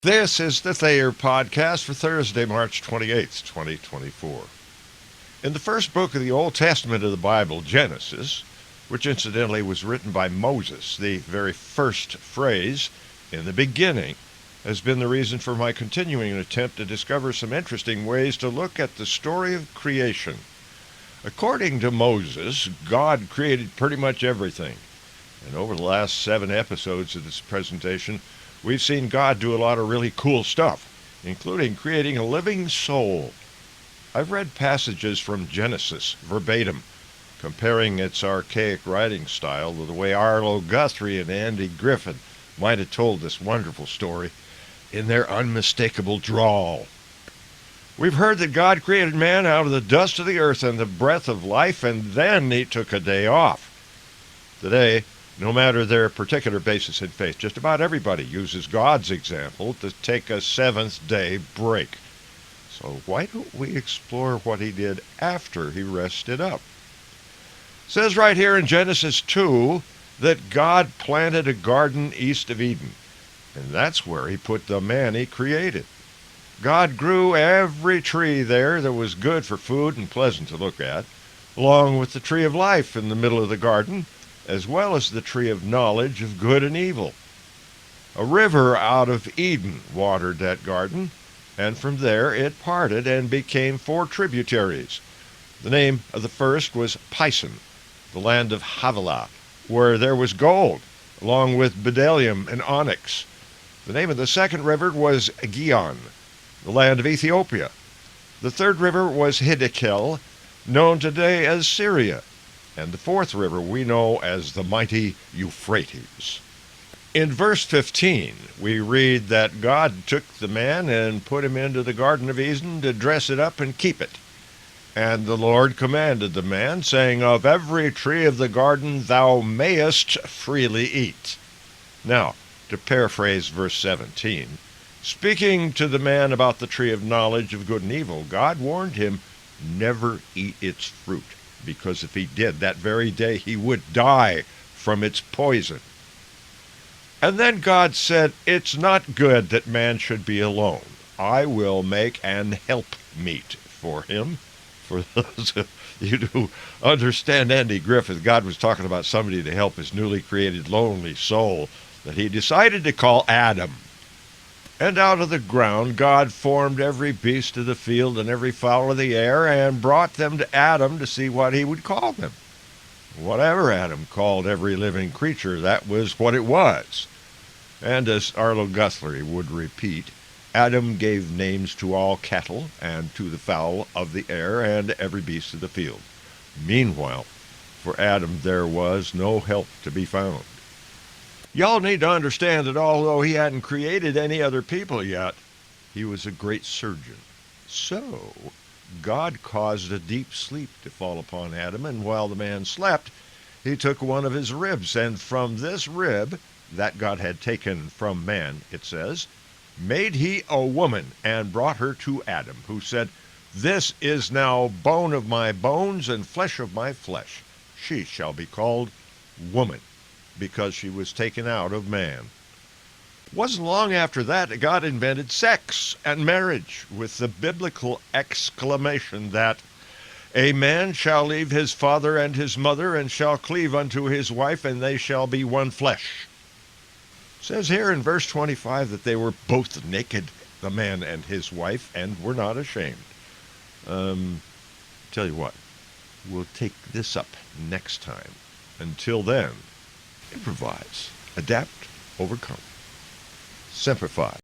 This is the Thayer Podcast for Thursday, March 28th, 2024. In the first book of the Old Testament of the Bible, Genesis, which incidentally was written by Moses, the very first phrase, in the beginning, has been the reason for my continuing attempt to discover some interesting ways to look at the story of creation. According to Moses, God created pretty much everything. And over the last 7 episodes of this presentation, we've seen God do a lot of really cool stuff, including creating a living soul. I've read passages from Genesis verbatim, comparing its archaic writing style to the way Arlo Guthrie and Andy Griffin might have told this wonderful story in their unmistakable drawl. We've heard that God created man out of the dust of the earth and the breath of life, and then he took a day off. Today, no matter their particular basis in faith, just about everybody uses God's example to take a seventh-day break. So why don't we explore what he did after he rested up? It says right here in Genesis 2 that God planted a garden east of Eden, and that's where he put the man he created. God grew every tree there that was good for food and pleasant to look at, along with the tree of life in the middle of the garden, as well as the tree of knowledge of good and evil. A river out of Eden watered that garden, and from there it parted and became 4 tributaries. The name of the first was Pison, the land of Havilah, where there was gold, along with bdellium and onyx. The name of the second river was Gihon, the land of Ethiopia. The third river was Hiddekel, known today as Syria. And the fourth river we know as the mighty Euphrates. In verse 15, we read that God took the man and put him into the Garden of Eden to dress it up and keep it. And the Lord commanded the man, saying, "Of every tree of the garden thou mayest freely eat." Now, to paraphrase verse 17, speaking to the man about the tree of knowledge of good and evil, God warned him, never eat its fruit, because if he did, that very day he would die from its poison. And then God said, "It's not good that man should be alone. I will make an helpmeet for him." For those of you who understand Andy Griffith, God was talking about somebody to help his newly created lonely soul that he decided to call Adam. And out of the ground God formed every beast of the field and every fowl of the air, and brought them to Adam to see what he would call them. Whatever Adam called every living creature, that was what it was. And as Arlo Guthrie would repeat, Adam gave names to all cattle, and to the fowl of the air, and every beast of the field. Meanwhile, for Adam there was no help to be found. Y'all need to understand that although he hadn't created any other people yet, he was a great surgeon. So, God caused a deep sleep to fall upon Adam, and while the man slept, he took one of his ribs, and from this rib, that God had taken from man, it says, made he a woman, and brought her to Adam, who said, "This is now bone of my bones and flesh of my flesh. She shall be called woman, because she was taken out of man." It wasn't long after that God invented sex and marriage with the biblical exclamation that a man shall leave his father and his mother and shall cleave unto his wife, and they shall be one flesh. It says here in verse 25 that they were both naked, the man and his wife, and were not ashamed. Tell you what, we'll take this up next time. Until then, improvise, adapt, overcome. Semper Fi.